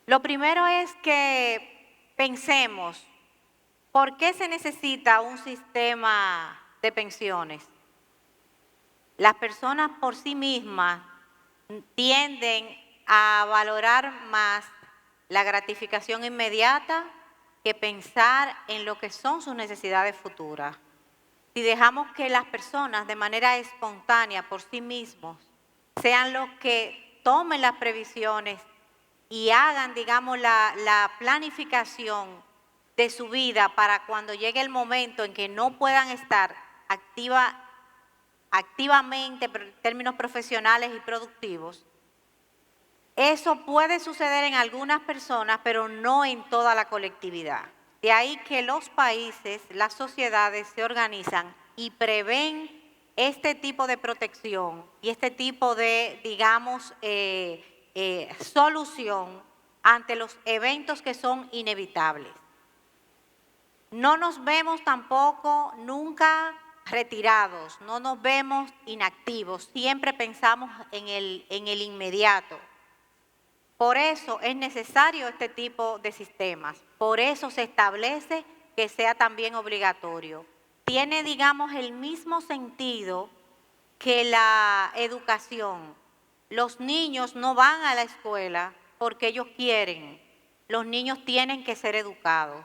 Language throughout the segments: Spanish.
Lo primero es que pensemos, ¿por qué se necesita un sistema de pensiones? Las personas por sí mismas tienden a valorar más la gratificación inmediata que pensar en lo que son sus necesidades futuras. Si dejamos que las personas de manera espontánea por sí mismos sean los que tomen las previsiones y hagan, digamos, la planificación de su vida para cuando llegue el momento en que no puedan estar activamente, en términos profesionales y productivos, eso puede suceder en algunas personas, pero no en toda la colectividad. De ahí que los países, las sociedades se organizan y prevén este tipo de protección y este tipo de, digamos, solución ante los eventos que son inevitables. No nos vemos tampoco nunca retirados, no nos vemos inactivos, siempre pensamos en el inmediato. Por eso es necesario este tipo de sistemas, por eso se establece que sea también obligatorio. Tiene, digamos, el mismo sentido que la educación. Los niños no van a la escuela porque ellos quieren, los niños tienen que ser educados.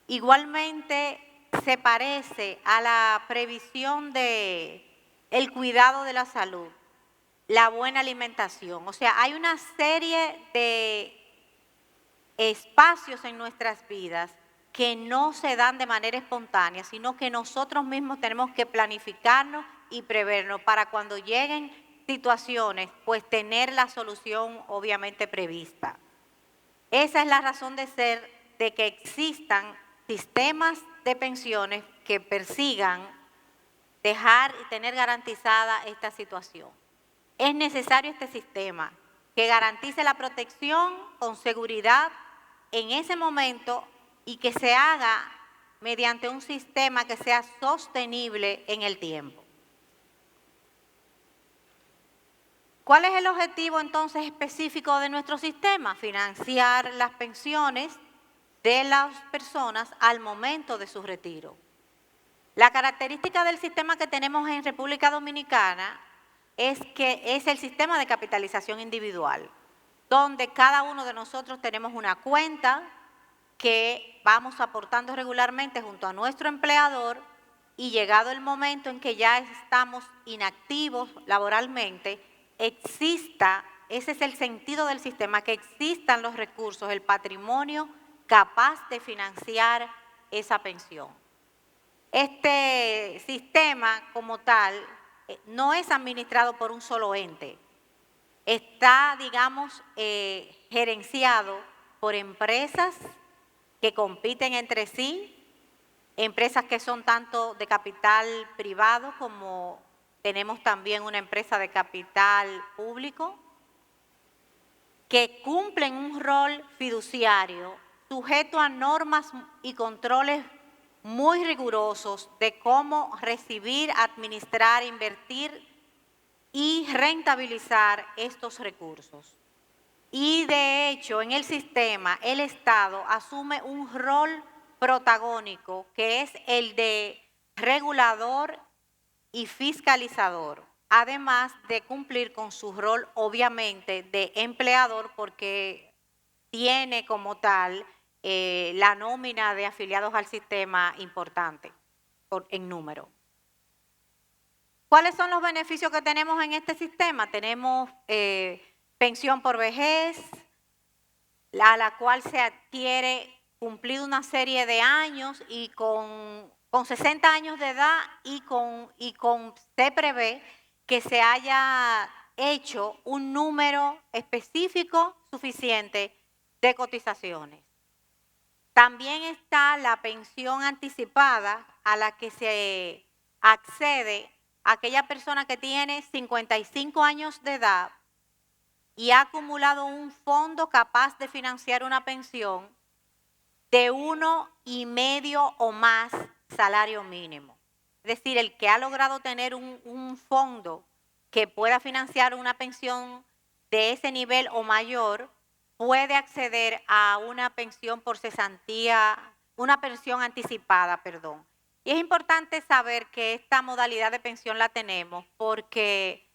Igualmente se parece a la previsión de el cuidado de la salud, la buena alimentación. O sea, hay una serie de espacios en nuestras vidas que no se dan de manera espontánea, sino que nosotros mismos tenemos que planificarnos y prevernos para cuando lleguen situaciones, pues tener la solución obviamente prevista. Esa es la razón de ser de que existan sistemas de pensiones que persigan dejar y tener garantizada esta situación. Es necesario este sistema que garantice la protección con seguridad en ese momento y que se haga mediante un sistema que sea sostenible en el tiempo. ¿Cuál es el objetivo entonces específico de nuestro sistema? Financiar las pensiones de las personas al momento de su retiro. La característica del sistema que tenemos en República Dominicana es que es el sistema de capitalización individual, donde cada uno de nosotros tenemos una cuenta que vamos aportando regularmente junto a nuestro empleador y llegado el momento en que ya estamos inactivos laboralmente, ese es el sentido del sistema, que existan los recursos, el patrimonio capaz de financiar esa pensión. Este sistema como tal no es administrado por un solo ente, está, digamos, gerenciado por empresas que compiten entre sí, empresas que son tanto de capital privado como tenemos también una empresa de capital público, que cumplen un rol fiduciario sujeto a normas y controles muy rigurosos de cómo recibir, administrar, invertir y rentabilizar estos recursos. Y de hecho, en el sistema, el Estado asume un rol protagónico que es el de regulador y fiscalizador, además de cumplir con su rol obviamente de empleador porque tiene como tal la nómina de afiliados al sistema importante en número. ¿Cuáles son los beneficios que tenemos en este sistema? Tenemos pensión por vejez, a la cual se adquiere cumplido una serie de años y con 60 años de edad se prevé que se haya hecho un número específico suficiente de cotizaciones. También está la pensión anticipada a la que se accede aquella persona que tiene 55 años de edad y ha acumulado un fondo capaz de financiar una pensión de 1,5 o más salario mínimo. Es decir, el que ha logrado tener un fondo que pueda financiar una pensión de ese nivel o mayor, puede acceder a una pensión por cesantía, una pensión anticipada, perdón. Y es importante saber que esta modalidad de pensión la tenemos porque,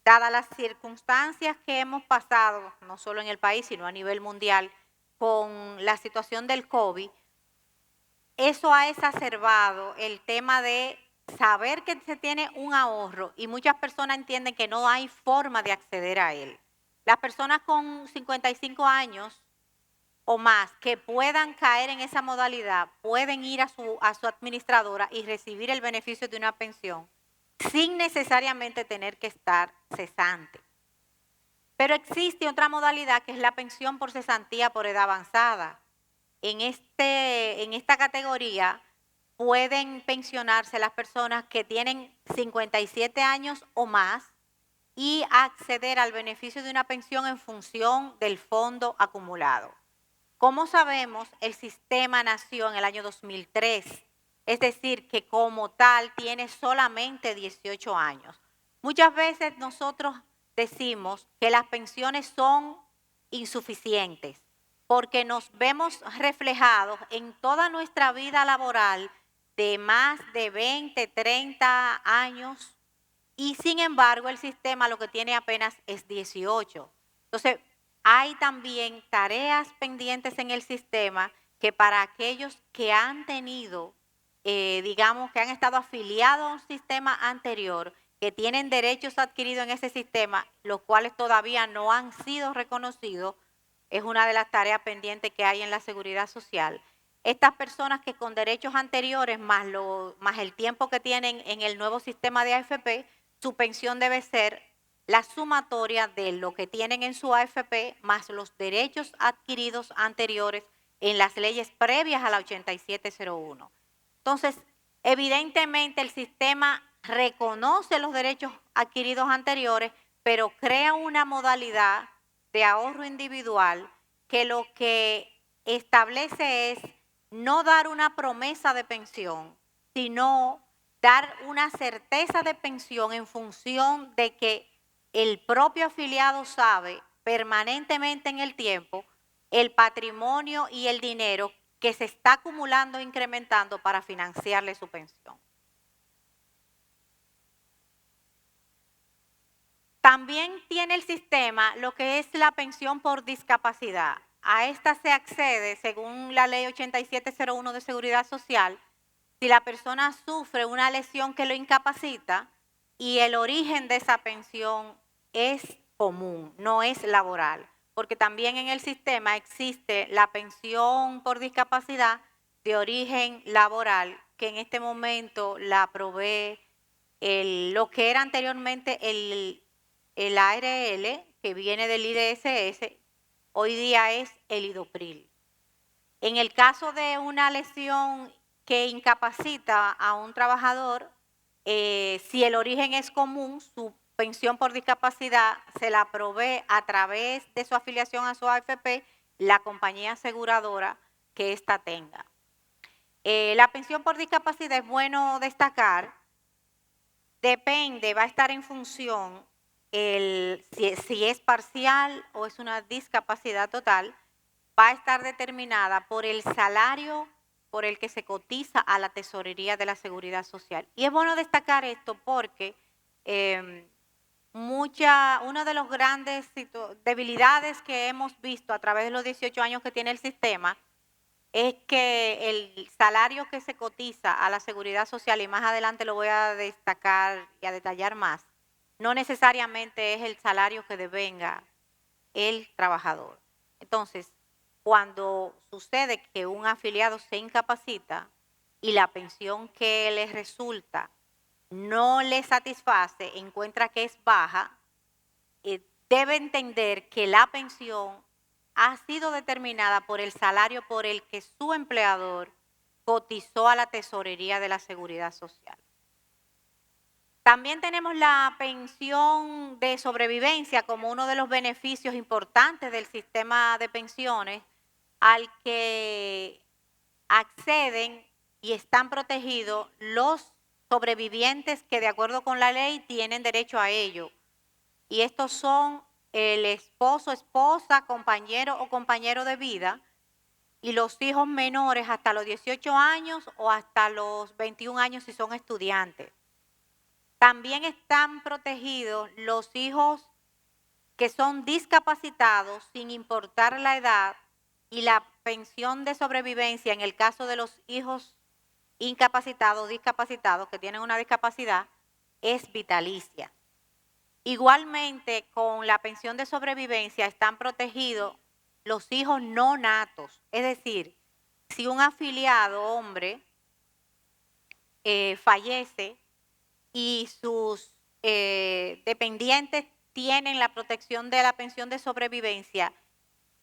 dadas las circunstancias que hemos pasado, no solo en el país, sino a nivel mundial, con la situación del COVID, eso ha exacerbado el tema de saber que se tiene un ahorro y muchas personas entienden que no hay forma de acceder a él. Las personas con 55 años o más que puedan caer en esa modalidad pueden ir a su administradora y recibir el beneficio de una pensión sin necesariamente tener que estar cesante. Pero existe otra modalidad que es la pensión por cesantía por edad avanzada. En esta categoría pueden pensionarse las personas que tienen 57 años o más y acceder al beneficio de una pensión en función del fondo acumulado. Como sabemos, el sistema nació en el año 2003, es decir, que como tal tiene solamente 18 años. Muchas veces nosotros decimos que las pensiones son insuficientes porque nos vemos reflejados en toda nuestra vida laboral de más de 20, 30 años y sin embargo el sistema lo que tiene apenas es 18. Entonces, hay también tareas pendientes en el sistema que para aquellos que han tenido, digamos, que han estado afiliados a un sistema anterior, que tienen derechos adquiridos en ese sistema, los cuales todavía no han sido reconocidos, es una de las tareas pendientes que hay en la seguridad social. Estas personas que con derechos anteriores más el tiempo que tienen en el nuevo sistema de AFP, su pensión debe ser la sumatoria de lo que tienen en su AFP más los derechos adquiridos anteriores en las leyes previas a la 8701. Entonces, evidentemente el sistema reconoce los derechos adquiridos anteriores, pero crea una modalidad de ahorro individual que lo que establece es no dar una promesa de pensión, sino dar una certeza de pensión en función de que el propio afiliado sabe permanentemente en el tiempo el patrimonio y el dinero que se está acumulando e incrementando para financiarle su pensión. También tiene el sistema lo que es la pensión por discapacidad. A esta se accede según la ley 8701 de Seguridad Social si la persona sufre una lesión que lo incapacita y el origen de esa pensión es común, no es laboral, porque también en el sistema existe la pensión por discapacidad de origen laboral, que en este momento la provee lo que era anteriormente el ARL, que viene del IDSS, hoy día es el IDOPRIL. En el caso de una lesión que incapacita a un trabajador, si el origen es común, su pensión por discapacidad se la provee a través de su afiliación a su AFP la compañía aseguradora que ésta tenga. La pensión por discapacidad es bueno destacar, depende, va a estar en función si es parcial o es una discapacidad total, va a estar determinada por el salario por el que se cotiza a la tesorería de la Seguridad Social. Y es bueno destacar esto porque una de las grandes debilidades que hemos visto a través de los 18 años que tiene el sistema es que el salario que se cotiza a la Seguridad Social, y más adelante lo voy a destacar y a detallar más, no necesariamente es el salario que devenga el trabajador. Entonces, cuando sucede que un afiliado se incapacita y la pensión que le resulta no le satisface, encuentra que es baja, debe entender que la pensión ha sido determinada por el salario por el que su empleador cotizó a la tesorería de la Seguridad Social. También tenemos la pensión de sobrevivencia como uno de los beneficios importantes del sistema de pensiones al que acceden y están protegidos los sobrevivientes que de acuerdo con la ley tienen derecho a ello. Y estos son el esposo, esposa, compañero o compañero de vida, y los hijos menores hasta los 18 años o hasta los 21 años si son estudiantes. También están protegidos los hijos que son discapacitados sin importar la edad, y la pensión de sobrevivencia en el caso de los hijos incapacitados, discapacitados que tienen una discapacidad, es vitalicia. Igualmente, con la pensión de sobrevivencia están protegidos los hijos no natos, es decir, si un afiliado hombre fallece y sus dependientes tienen la protección de la pensión de sobrevivencia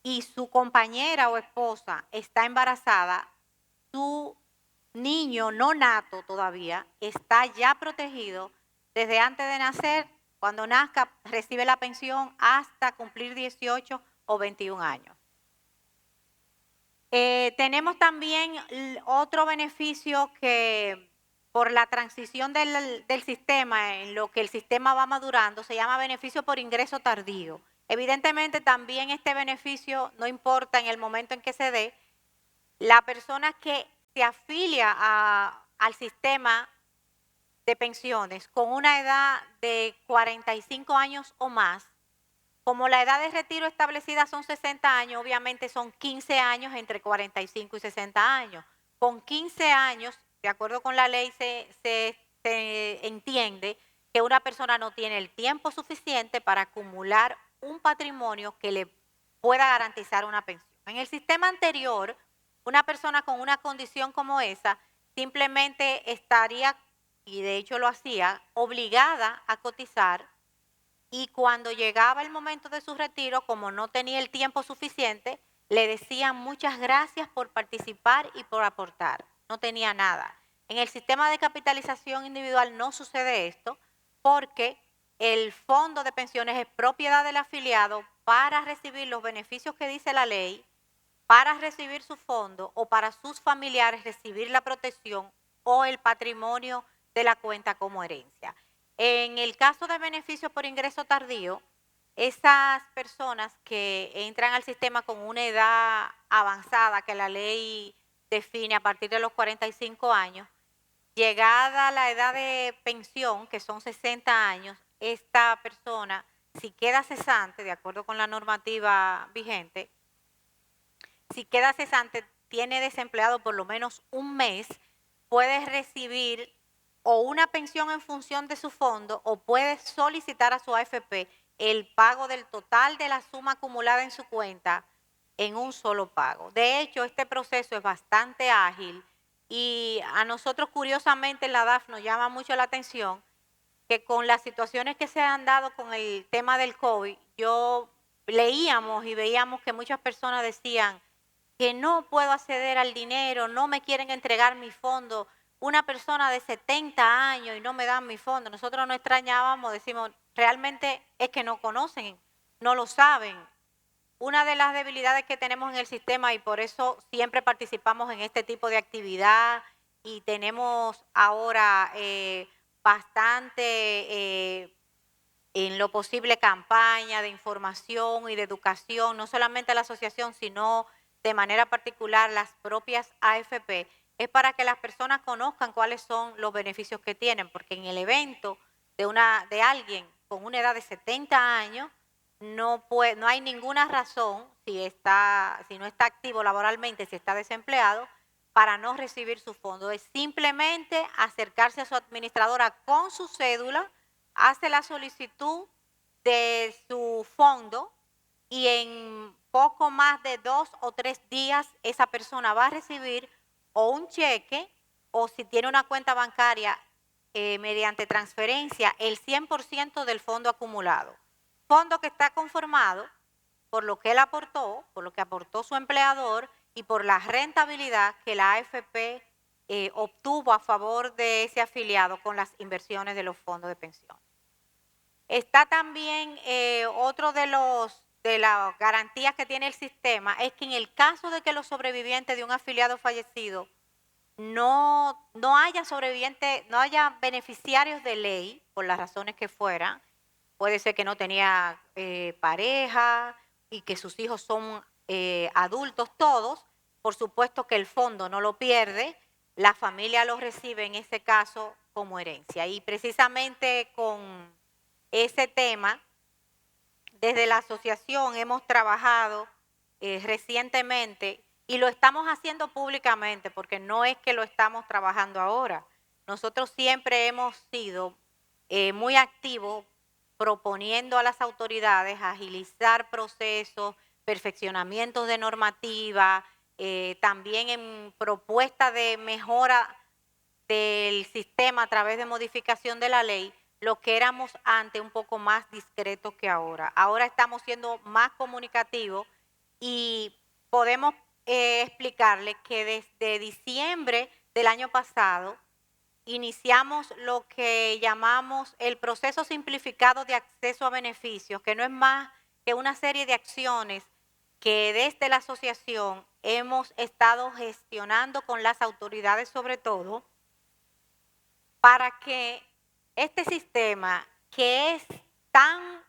y su compañera o esposa está embarazada, su niño no nato todavía está ya protegido desde antes de nacer. Cuando nazca, recibe la pensión hasta cumplir 18 o 21 años. Tenemos también otro beneficio que por la transición del sistema, en lo que el sistema va madurando, se llama beneficio por ingreso tardío. Evidentemente también este beneficio no importa en el momento en que se dé. La persona que se afilia al sistema de pensiones con una edad de 45 años o más, como la edad de retiro establecida son 60 años, obviamente son 15 años entre 45 y 60 años. Con 15 años, de acuerdo con la ley, se entiende que una persona no tiene el tiempo suficiente para acumular un patrimonio que le pueda garantizar una pensión. En el sistema anterior, una persona con una condición como esa simplemente estaría, y de hecho lo hacía, obligada a cotizar, y cuando llegaba el momento de su retiro, como no tenía el tiempo suficiente, le decían muchas gracias por participar y por aportar. No tenía nada. En el sistema de capitalización individual no sucede esto, porque el fondo de pensiones es propiedad del afiliado para recibir los beneficios que dice la ley, para recibir su fondo o para sus familiares recibir la protección o el patrimonio de la cuenta como herencia. En el caso de beneficio por ingreso tardío, esas personas que entran al sistema con una edad avanzada que la ley define a partir de los 45 años, llegada la edad de pensión, que son 60 años, esta persona, si queda cesante, de acuerdo con la normativa vigente, si queda cesante, tiene desempleado por lo menos un mes, puede recibir o una pensión en función de su fondo o puede solicitar a su AFP el pago del total de la suma acumulada en su cuenta en un solo pago. De hecho, este proceso es bastante ágil y a nosotros curiosamente en la DAF nos llama mucho la atención que con las situaciones que se han dado con el tema del COVID, leíamos y veíamos que muchas personas decían que no puedo acceder al dinero, no me quieren entregar mi fondo, una persona de 70 años y no me dan mi fondo. Nosotros nos extrañábamos, decimos, realmente es que no conocen, no lo saben. Una de las debilidades que tenemos en el sistema, y por eso siempre participamos en este tipo de actividad y tenemos ahora bastante en lo posible campaña de información y de educación, no solamente la asociación, sino de manera particular las propias AFP, es para que las personas conozcan cuáles son los beneficios que tienen, porque en el evento de alguien con una edad de 70 años, no hay ninguna razón, si no está activo laboralmente, si está desempleado, para no recibir su fondo. Es simplemente acercarse a su administradora con su cédula, hace la solicitud de su fondo y en poco más de 2 o 3 días esa persona va a recibir o un cheque o si tiene una cuenta bancaria mediante transferencia el 100% del fondo acumulado. Fondo que está conformado por lo que él aportó, por lo que aportó su empleador y por la rentabilidad que la AFP obtuvo a favor de ese afiliado con las inversiones de los fondos de pensión. Está también otro de las garantías que tiene el sistema, es que en el caso de que los sobrevivientes de un afiliado fallecido no haya beneficiarios de ley, por las razones que fueran, puede ser que no tenía pareja y que sus hijos son adultos todos, por supuesto que el fondo no lo pierde, la familia lo recibe en ese caso como herencia. Y precisamente con ese tema, desde la asociación hemos trabajado recientemente y lo estamos haciendo públicamente porque no es que lo estamos trabajando ahora. Nosotros siempre hemos sido muy activos proponiendo a las autoridades agilizar procesos, perfeccionamientos de normativa, también en propuesta de mejora del sistema a través de modificación de la ley, lo que éramos antes un poco más discretos que ahora. Ahora estamos siendo más comunicativos y podemos explicarles que desde diciembre del año pasado iniciamos lo que llamamos el proceso simplificado de acceso a beneficios, que no es más que una serie de acciones que desde la asociación hemos estado gestionando con las autoridades sobre todo, para que este sistema que es tan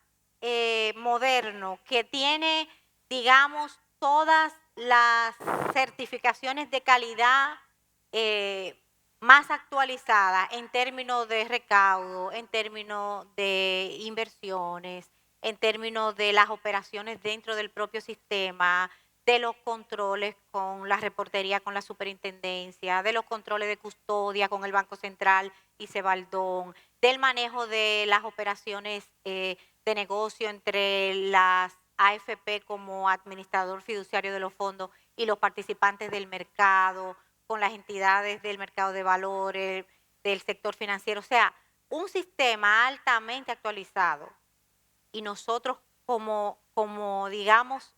moderno, que tiene, digamos, todas las certificaciones de calidad más actualizadas en términos de recaudo, en términos de inversiones, en términos de las operaciones dentro del propio sistema, de los controles con la reportería, con la superintendencia, de los controles de custodia con el Banco Central y Cebaldón, del manejo de las operaciones de negocio entre las AFP como administrador fiduciario de los fondos y los participantes del mercado, con las entidades del mercado de valores, del sector financiero. O sea, un sistema altamente actualizado y nosotros como digamos,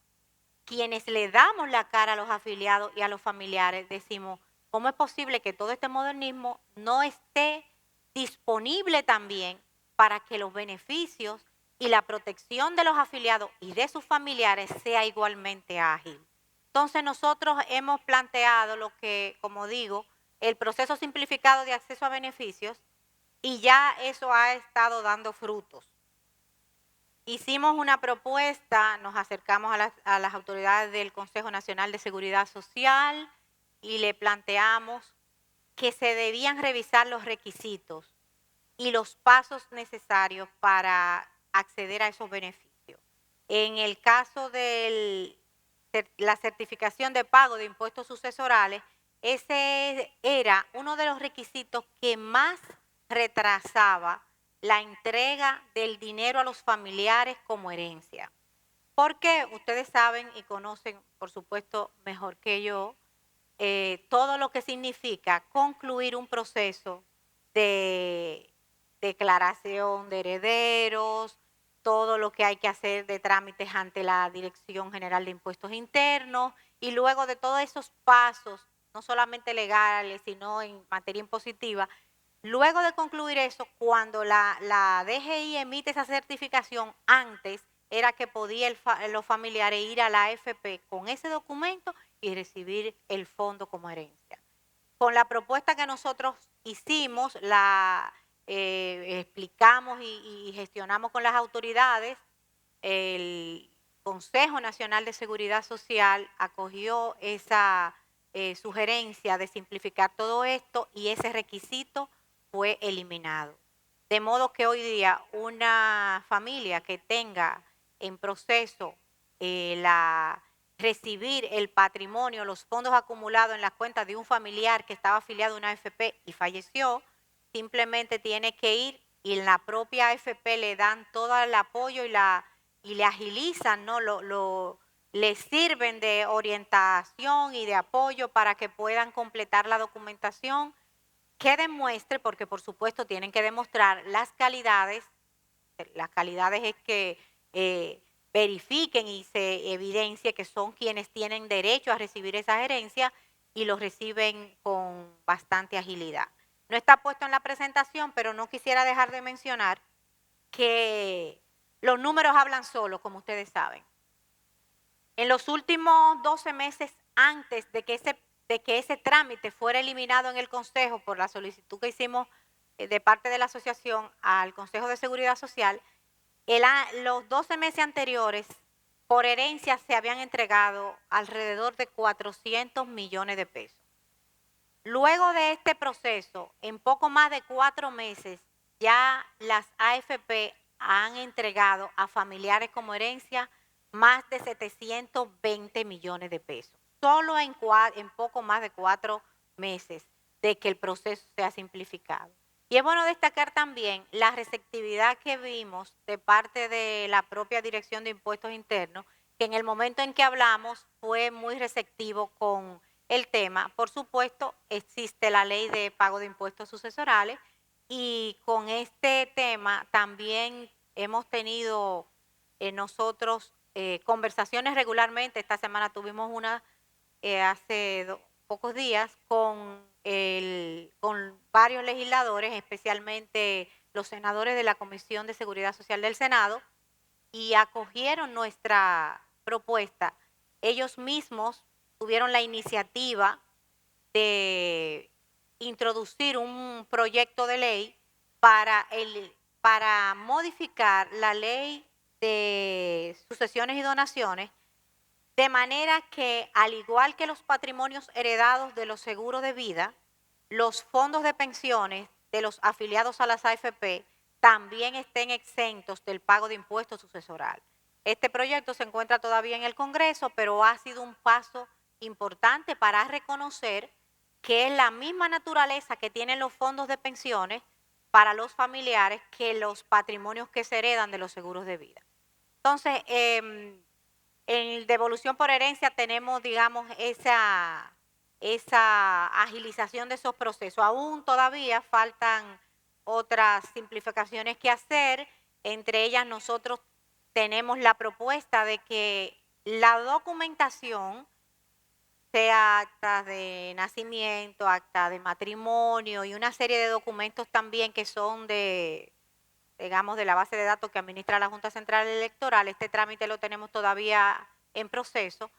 quienes le damos la cara a los afiliados y a los familiares, decimos, ¿cómo es posible que todo este modernismo no esté disponible también para que los beneficios y la protección de los afiliados y de sus familiares sea igualmente ágil? Entonces nosotros hemos planteado lo que, como digo, el proceso simplificado de acceso a beneficios y ya eso ha estado dando frutos. Hicimos una propuesta, nos acercamos a las autoridades del Consejo Nacional de Seguridad Social y le planteamos que se debían revisar los requisitos y los pasos necesarios para acceder a esos beneficios. En el caso de la certificación de pago de impuestos sucesorales, ese era uno de los requisitos que más retrasaba la entrega del dinero a los familiares como herencia. Porque ustedes saben y conocen, por supuesto, mejor que yo, todo lo que significa concluir un proceso de declaración de herederos, todo lo que hay que hacer de trámites ante la Dirección General de Impuestos Internos y luego de todos esos pasos, no solamente legales, sino en materia impositiva. Luego de concluir eso, cuando la DGI emite esa certificación, antes era que podía los familiares ir a la AFP con ese documento y recibir el fondo como herencia. Con la propuesta que nosotros hicimos, la explicamos y gestionamos con las autoridades, el Consejo Nacional de Seguridad Social acogió esa sugerencia de simplificar todo esto y ese requisito fue eliminado. De modo que hoy día una familia que tenga en proceso recibir el patrimonio, los fondos acumulados en las cuentas de un familiar que estaba afiliado a una AFP y falleció, simplemente tiene que ir y en la propia AFP le dan todo el apoyo y le agilizan, ¿no? Les sirven de orientación y de apoyo para que puedan completar la documentación que demuestre, porque por supuesto tienen que demostrar las calidades es que verifiquen y se evidencie que son quienes tienen derecho a recibir esa herencia y lo reciben con bastante agilidad. No está puesto en la presentación, pero no quisiera dejar de mencionar que los números hablan solos, como ustedes saben. En los últimos 12 meses antes de que ese trámite fuera eliminado en el Consejo por la solicitud que hicimos de parte de la asociación al Consejo de Seguridad Social, Los 12 meses anteriores, por herencia, se habían entregado alrededor de 400 millones de pesos. Luego de este proceso, en poco más de 4 meses, ya las AFP han entregado a familiares como herencia más de 720 millones de pesos. Solo en poco más de 4 meses de que el proceso se ha simplificado. Y es bueno destacar también la receptividad que vimos de parte de la propia Dirección de Impuestos Internos, que en el momento en que hablamos fue muy receptivo con el tema. Por supuesto, existe la ley de pago de impuestos sucesorales y con este tema también hemos tenido nosotros conversaciones regularmente. Esta semana tuvimos una hace pocos días con varios legisladores, especialmente los senadores de la Comisión de Seguridad Social del Senado, y acogieron nuestra propuesta. Ellos mismos tuvieron la iniciativa de introducir un proyecto de ley para modificar la ley de sucesiones y donaciones, de manera que, al igual que los patrimonios heredados de los seguros de vida, los fondos de pensiones de los afiliados a las AFP también estén exentos del pago de impuestos sucesoral. Este proyecto se encuentra todavía en el Congreso, pero ha sido un paso importante para reconocer que es la misma naturaleza que tienen los fondos de pensiones para los familiares que los patrimonios que se heredan de los seguros de vida. Entonces, en devolución por herencia tenemos, digamos, esa agilización de esos procesos. Aún todavía faltan otras simplificaciones que hacer. Entre ellas, nosotros tenemos la propuesta de que la documentación, sea acta de nacimiento, acta de matrimonio y una serie de documentos también que son digamos, de la base de datos que administra la Junta Central Electoral. Este trámite lo tenemos todavía en proceso.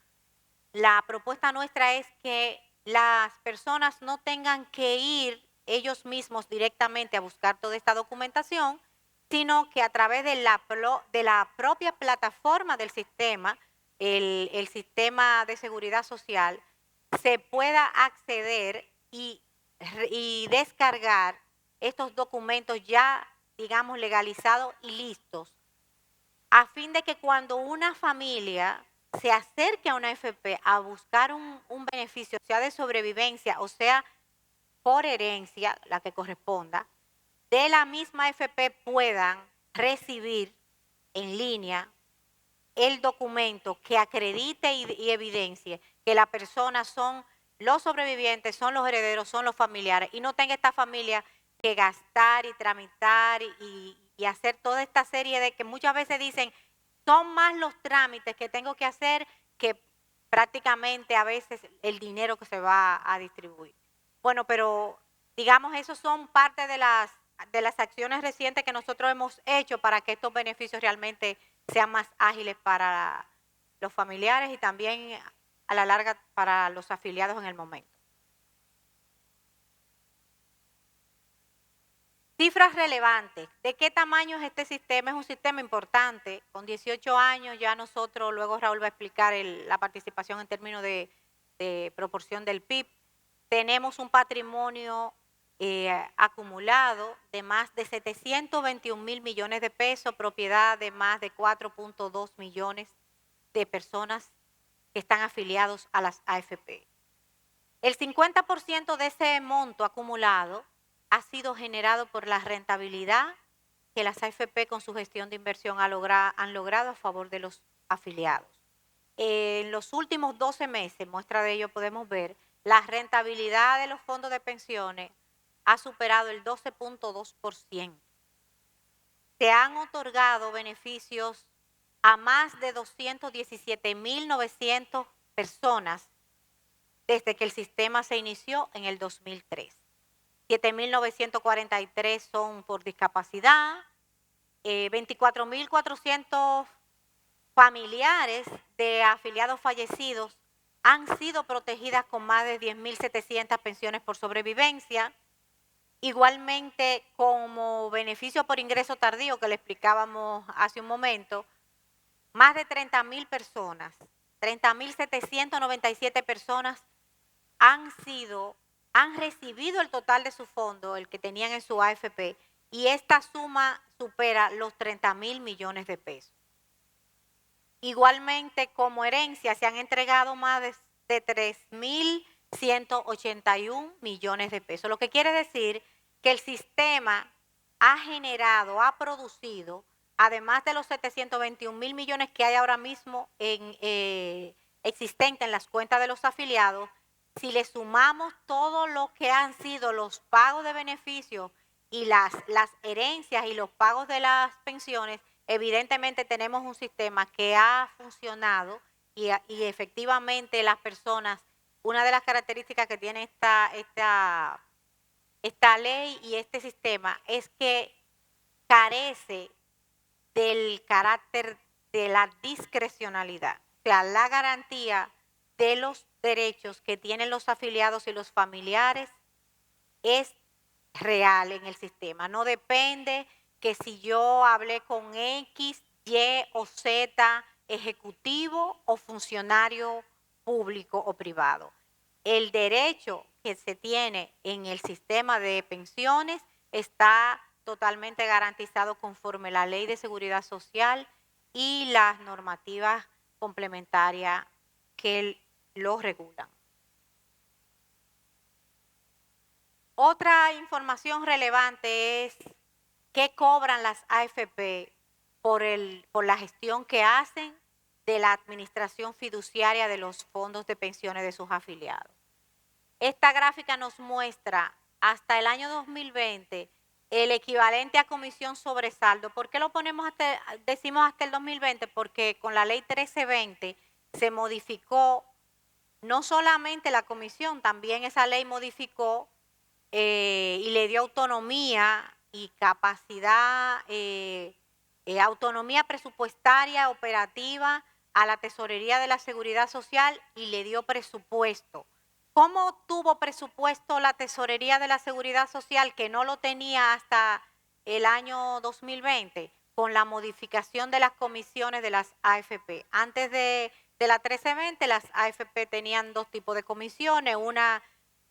La propuesta nuestra es que las personas no tengan que ir ellos mismos directamente a buscar toda esta documentación, sino que a través de la propia plataforma del sistema, el sistema de seguridad social, se pueda acceder y descargar estos documentos ya, digamos, legalizados y listos, a fin de que cuando una familia se acerque a una AFP a buscar un beneficio, sea de sobrevivencia o sea por herencia, la que corresponda, de la misma AFP puedan recibir en línea el documento que acredite y evidencie que la persona son los sobrevivientes, son los herederos, son los familiares, y no tenga esta familia que gastar y tramitar y hacer toda esta serie de que muchas veces dicen, son más los trámites que tengo que hacer que prácticamente a veces el dinero que se va a distribuir. Bueno, pero digamos, esos son parte de las acciones recientes que nosotros hemos hecho para que estos beneficios realmente sean más ágiles para los familiares y también a la larga para los afiliados en el momento. Cifras relevantes. ¿De qué tamaño es este sistema? Es un sistema importante. Con 18 años ya nosotros, luego Raúl va a explicar la participación en términos de proporción del PIB. Tenemos un patrimonio acumulado de más de 721,000 millones de pesos, propiedad de más de 4.2 millones de personas que están afiliados a las AFP. El 50% de ese monto acumulado ha sido generado por la rentabilidad que las AFP con su gestión de inversión han logrado a favor de los afiliados. En los últimos 12 meses, muestra de ello podemos ver, la rentabilidad de los fondos de pensiones ha superado el 12.2%. Se han otorgado beneficios a más de 217,900 personas desde que el sistema se inició en el 2003. 7,943 son por discapacidad, 24,400 familiares de afiliados fallecidos han sido protegidas con más de 10,700 pensiones por sobrevivencia. Igualmente, como beneficio por ingreso tardío que le explicábamos hace un momento, más de 30.000 personas, 30.797 personas han recibido el total de su fondo, el que tenían en su AFP, y esta suma supera los 30.000 millones de pesos. Igualmente, como herencia, se han entregado más de 3.181 millones de pesos, lo que quiere decir que el sistema ha generado, ha producido, además de los 721.000 millones que hay ahora mismo existentes en las cuentas de los afiliados, si le sumamos todo lo que han sido los pagos de beneficios y las herencias y los pagos de las pensiones, evidentemente tenemos un sistema que ha funcionado y efectivamente las personas, una de las características que tiene esta ley y este sistema es que carece del carácter de la discrecionalidad, o sea, la garantía de los derechos que tienen los afiliados y los familiares es real en el sistema. No depende que si yo hablé con X, Y o Z, ejecutivo o funcionario público o privado. El derecho que se tiene en el sistema de pensiones está totalmente garantizado conforme la Ley de Seguridad Social y las normativas complementarias que lo regulan. Otra información relevante es qué cobran las AFP por la gestión que hacen de la administración fiduciaria de los fondos de pensiones de sus afiliados. Esta gráfica nos muestra hasta el año 2020 el equivalente a comisión sobre saldo. ¿Por qué lo decimos hasta el 2020? Porque con la ley 1320 se modificó no solamente la comisión, también esa ley modificó y le dio autonomía y capacidad, autonomía presupuestaria operativa a la Tesorería de la Seguridad Social y le dio presupuesto. ¿Cómo tuvo presupuesto la Tesorería de la Seguridad Social que no lo tenía hasta el año 2020? Con la modificación de las comisiones de las AFP. Antes de la 1320, las AFP tenían dos tipos de comisiones, una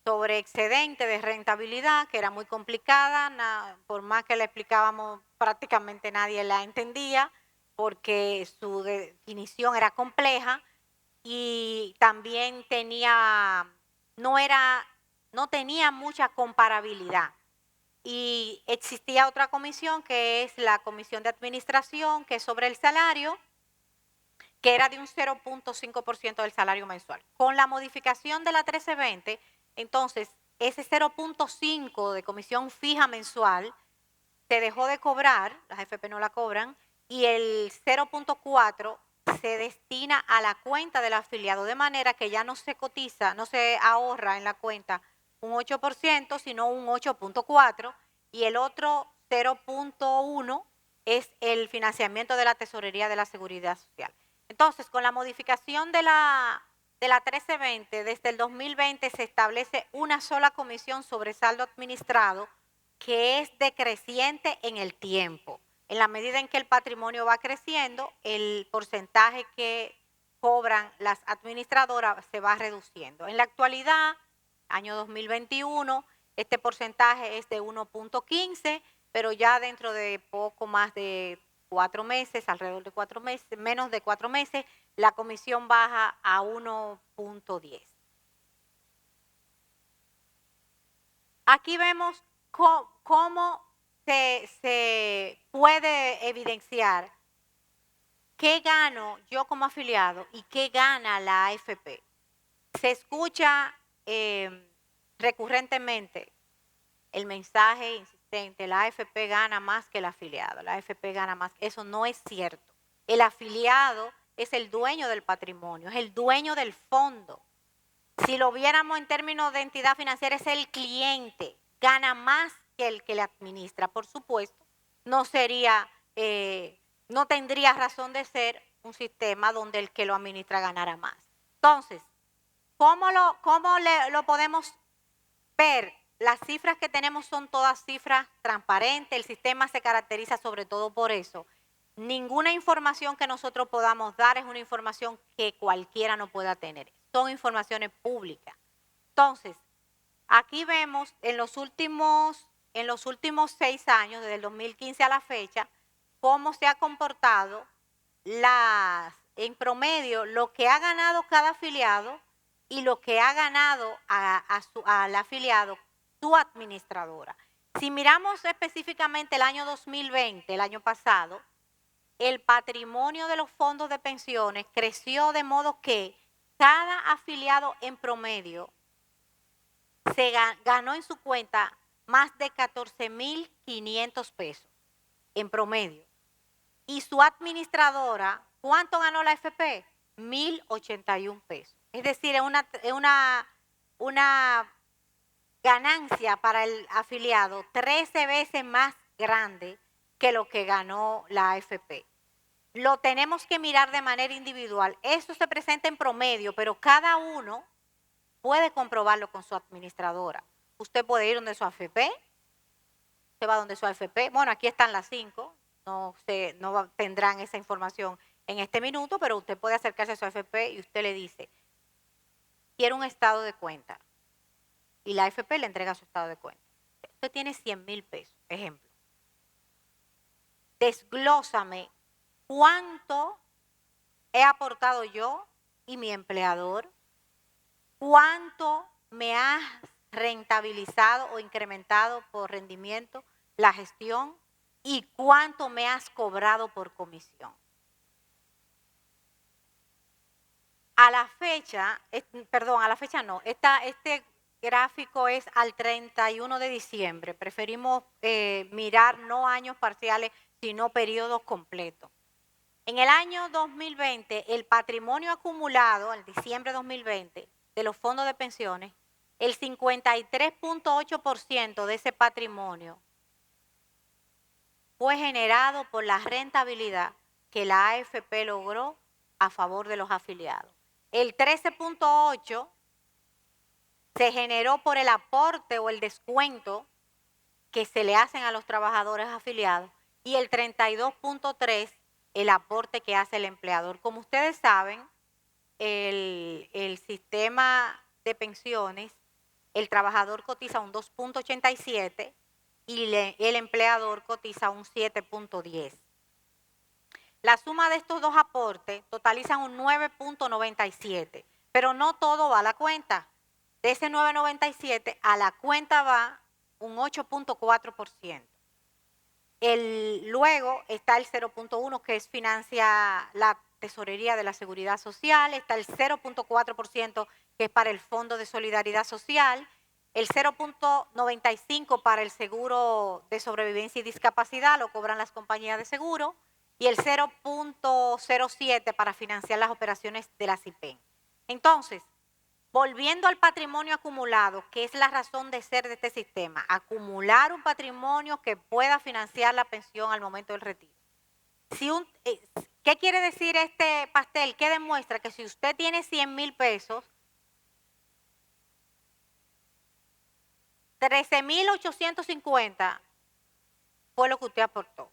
sobre excedente de rentabilidad, que era muy complicada, por más que la explicábamos, prácticamente nadie la entendía, porque su definición era compleja y también no tenía mucha comparabilidad. Y existía otra comisión que es la comisión de administración, que es sobre el salario, que era de un 0.5% del salario mensual. Con la modificación de la 1320, entonces ese 0.5 de comisión fija mensual se dejó de cobrar, las AFP no la cobran, y el 0.4 se destina a la cuenta del afiliado, de manera que ya no se cotiza, no se ahorra en la cuenta un 8%, sino un 8.4%, y el otro 0.1 es el financiamiento de la Tesorería de la Seguridad Social. Entonces, con la modificación de la 1320, desde el 2020 se establece una sola comisión sobre saldo administrado que es decreciente en el tiempo. En la medida en que el patrimonio va creciendo, el porcentaje que cobran las administradoras se va reduciendo. En la actualidad, año 2021, este porcentaje es de 1.15, pero ya dentro de poco más de 4 meses, alrededor de 4 meses, menos de 4 meses, la comisión baja a 1.10. Aquí vemos cómo se puede evidenciar qué gano yo como afiliado y qué gana la AFP. Se escucha recurrentemente el mensaje insistente, la AFP gana más que el afiliado, la AFP gana más. Eso no es cierto. El afiliado es el dueño del patrimonio, es el dueño del fondo. Si lo viéramos en términos de entidad financiera, es el cliente, gana más que el que le administra. Por supuesto, no tendría razón de ser un sistema donde el que lo administra ganara más. Entonces, ¿cómo lo podemos ver las cifras que tenemos son todas cifras transparentes, el sistema se caracteriza sobre todo por eso. Ninguna información que nosotros podamos dar es una información que cualquiera no pueda tener, son informaciones públicas. Entonces, aquí vemos en los últimos 6 años, desde el 2015 a la fecha, cómo se ha comportado en promedio lo que ha ganado cada afiliado y lo que ha ganado al afiliado su administradora. Si miramos específicamente el año 2020, el año pasado, el patrimonio de los fondos de pensiones creció de modo que cada afiliado en promedio se ganó en su cuenta más de 14.500 pesos en promedio. Y su administradora, ¿cuánto ganó la AFP? 1.081 pesos. Es decir, es una ganancia para el afiliado 13 veces más grande que lo que ganó la AFP. Lo tenemos que mirar de manera individual. Eso se presenta en promedio, pero cada uno puede comprobarlo con su administradora. Usted puede ir donde su AFP, usted va donde su AFP. Bueno, aquí están las 5, no tendrán esa información en este minuto, pero usted puede acercarse a su AFP y usted le dice, quiero un estado de cuenta. Y la AFP le entrega su estado de cuenta. Usted tiene 100.000 pesos, ejemplo. Desglósame cuánto he aportado yo y mi empleador, cuánto me ha rentabilizado o incrementado por rendimiento la gestión y cuánto me has cobrado por comisión. A la fecha no, este gráfico es al 31 de diciembre. Preferimos mirar no años parciales, sino periodos completos. En el año 2020, el patrimonio acumulado, en diciembre de 2020, de los fondos de pensiones, el 53.8% de ese patrimonio fue generado por la rentabilidad que la AFP logró a favor de los afiliados. El 13.8% se generó por el aporte o el descuento que se le hacen a los trabajadores afiliados y el 32.3% el aporte que hace el empleador. Como ustedes saben, el sistema de pensiones, el trabajador cotiza un 2.87 y el empleador cotiza un 7.10. La suma de estos dos aportes totalizan un 9.97, pero no todo va a la cuenta. De ese 9.97 a la cuenta va un 8.4%. Luego está el 0.1 que financia la tesorería de la Seguridad Social, está el 0.4% que es para el Fondo de Solidaridad Social, el 0.95 para el seguro de sobrevivencia y discapacidad, lo cobran las compañías de seguro, y el 0.07 para financiar las operaciones de la CIPEN. Entonces, volviendo al patrimonio acumulado, que es la razón de ser de este sistema, acumular un patrimonio que pueda financiar la pensión al momento del retiro. ¿Qué quiere decir este pastel? Que demuestra que si usted tiene 100.000 pesos, 13.850 fue lo que usted aportó.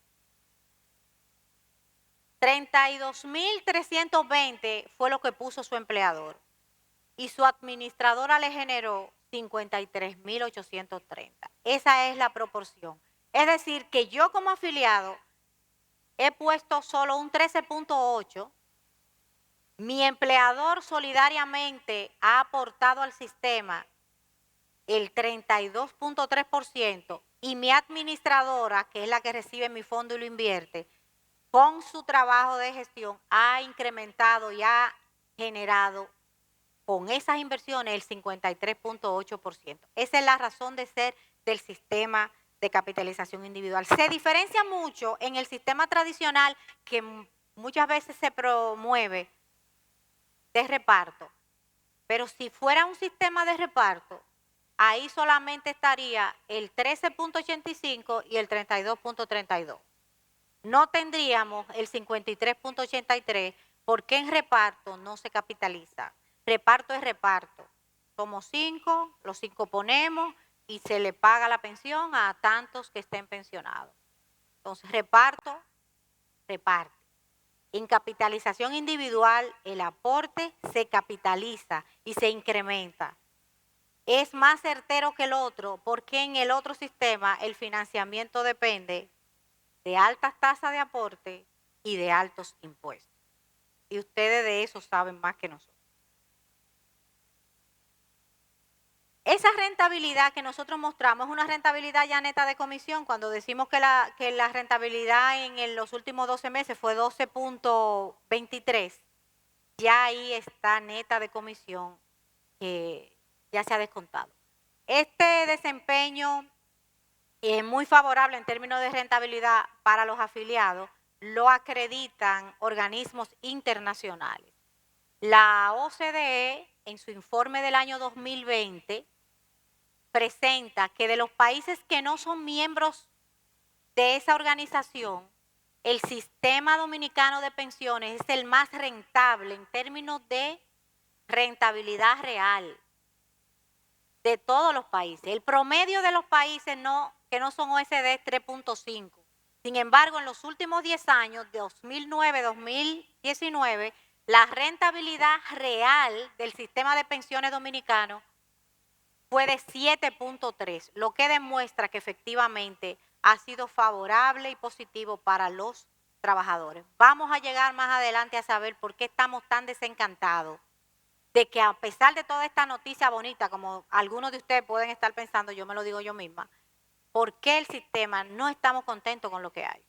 32.320 fue lo que puso su empleador. Y su administradora le generó 53.830. Esa es la proporción. Es decir, que yo como afiliado he puesto solo un 13.8, mi empleador solidariamente ha aportado al sistema el 32.3% y mi administradora, que es la que recibe mi fondo y lo invierte, con su trabajo de gestión ha incrementado y ha generado con esas inversiones el 53.8%. Esa es la razón de ser del sistema de capitalización individual. Se diferencia mucho en el sistema tradicional que muchas veces se promueve de reparto, pero si fuera un sistema de reparto, ahí solamente estaría el 13.85 y el 32.32. No tendríamos el 53.83 porque en reparto no se capitaliza. Reparto es reparto. Somos 5, los 5 ponemos, y se le paga la pensión a tantos que estén pensionados. Entonces, reparte. En capitalización individual, el aporte se capitaliza y se incrementa. Es más certero que el otro porque en el otro sistema el financiamiento depende de altas tasas de aporte y de altos impuestos. Y ustedes de eso saben más que nosotros. Esa rentabilidad que nosotros mostramos es una rentabilidad ya neta de comisión. Cuando decimos que la rentabilidad en los últimos 12 meses fue 12.23, ya ahí está neta de comisión, que ya se ha descontado. Este desempeño es muy favorable en términos de rentabilidad para los afiliados, lo acreditan organismos internacionales. La OCDE, en su informe del año 2020, presenta que de los países que no son miembros de esa organización, el sistema dominicano de pensiones es el más rentable en términos de rentabilidad real de todos los países. El promedio de los países que no son OECD es 3.5. Sin embargo, en los últimos 10 años, 2009-2019, la rentabilidad real del sistema de pensiones dominicano fue de 7.3, lo que demuestra que efectivamente ha sido favorable y positivo para los trabajadores. Vamos a llegar más adelante a saber por qué estamos tan desencantados de que a pesar de toda esta noticia bonita, como algunos de ustedes pueden estar pensando, yo me lo digo yo misma, ¿por qué el sistema no estamos contentos con lo que hay?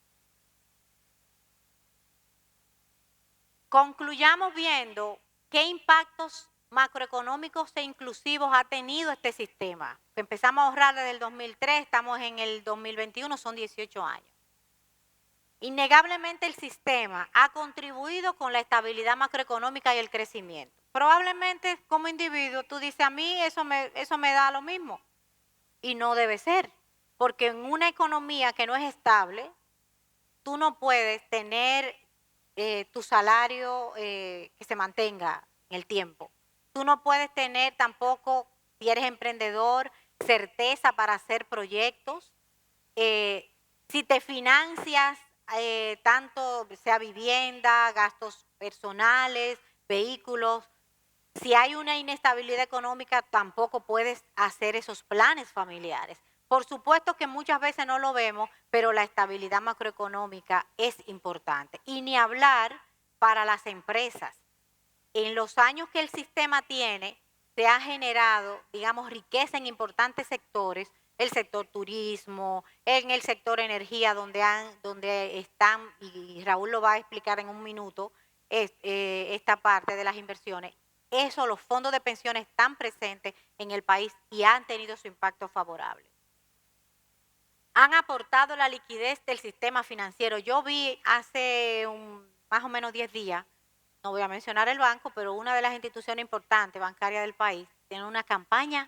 Concluyamos viendo qué impactos macroeconómicos e inclusivos ha tenido este sistema. Empezamos a ahorrar desde el 2003, estamos en el 2021, son 18 años. Innegablemente el sistema ha contribuido con la estabilidad macroeconómica y el crecimiento. Probablemente como individuo tú dices, a mí eso me da lo mismo. Y no debe ser, porque en una economía que no es estable, tú no puedes tener tu salario que se mantenga en el tiempo. Tú no puedes tener tampoco, si eres emprendedor, certeza para hacer proyectos. Si te financias, tanto sea vivienda, gastos personales, vehículos, si hay una inestabilidad económica, tampoco puedes hacer esos planes familiares. Por supuesto que muchas veces no lo vemos, pero la estabilidad macroeconómica es importante. Y ni hablar para las empresas. En los años que el sistema tiene, se ha generado, digamos, riqueza en importantes sectores, el sector turismo, en el sector energía, donde están, y Raúl lo va a explicar en un minuto, esta parte de las inversiones. Eso, los fondos de pensiones están presentes en el país y han tenido su impacto favorable. Han aportado la liquidez del sistema financiero. Yo vi hace más o menos 10 días, no voy a mencionar el banco, pero una de las instituciones importantes bancarias del país tiene una campaña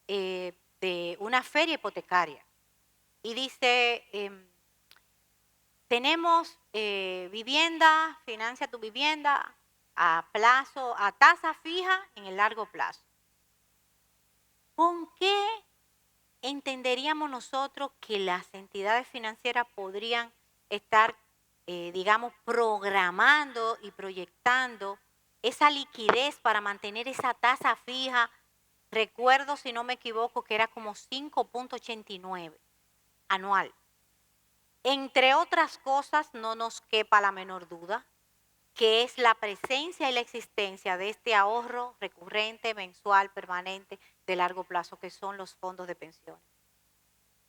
de una feria hipotecaria. Y dice, tenemos vivienda, financia tu vivienda a plazo, a tasa fija en el largo plazo. ¿Con qué entenderíamos nosotros que las entidades financieras podrían estar, digamos, programando y proyectando esa liquidez para mantener esa tasa fija? Recuerdo, si no me equivoco, que era como 5.89 anual. Entre otras cosas, no nos quepa la menor duda que es la presencia y la existencia de este ahorro recurrente, mensual, permanente, de largo plazo, que son los fondos de pensiones.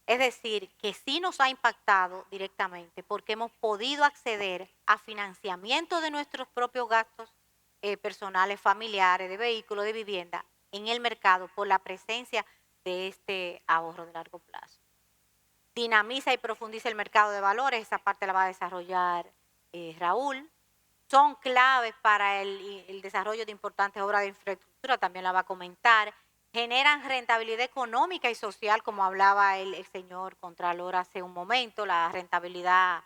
Es decir, que sí nos ha impactado directamente porque hemos podido acceder a financiamiento de nuestros propios gastos personales, familiares, de vehículos, de vivienda en el mercado por la presencia de este ahorro de largo plazo. Dinamiza y profundiza el mercado de valores, esa parte la va a desarrollar Raúl. Son claves para el desarrollo de importantes obras de infraestructura, también la va a comentar. Generan rentabilidad económica y social, como hablaba el señor Contralor hace un momento, la rentabilidad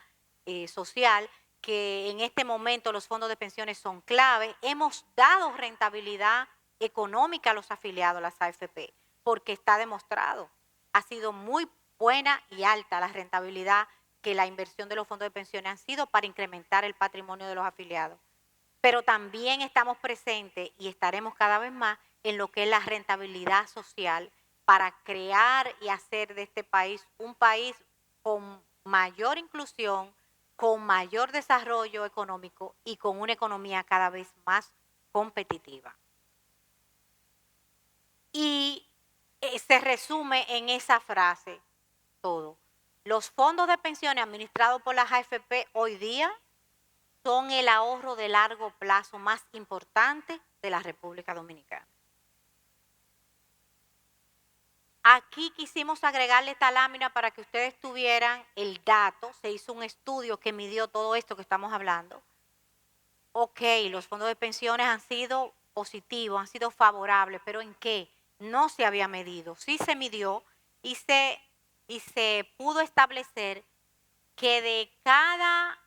social, que en este momento los fondos de pensiones son claves. Hemos dado rentabilidad económica a los afiliados, las AFP, porque está demostrado. ha sido muy buena y alta la rentabilidad que la inversión de los fondos de pensiones han sido para incrementar el patrimonio de los afiliados. Pero también estamos presentes y estaremos cada vez más en lo que es la rentabilidad social para crear y hacer de este país un país con mayor inclusión, con mayor desarrollo económico y con una economía cada vez más competitiva. Y se resume en esa frase todo. Los fondos de pensiones administrados por las AFP hoy día son el ahorro de largo plazo más importante de la República Dominicana. Aquí quisimos agregarle esta lámina para que ustedes tuvieran el dato. Se hizo un estudio que midió todo esto que estamos hablando. Ok, los fondos de pensiones han sido positivos, han sido favorables, pero ¿en qué? No se había medido. Sí se midió y se pudo establecer que de cada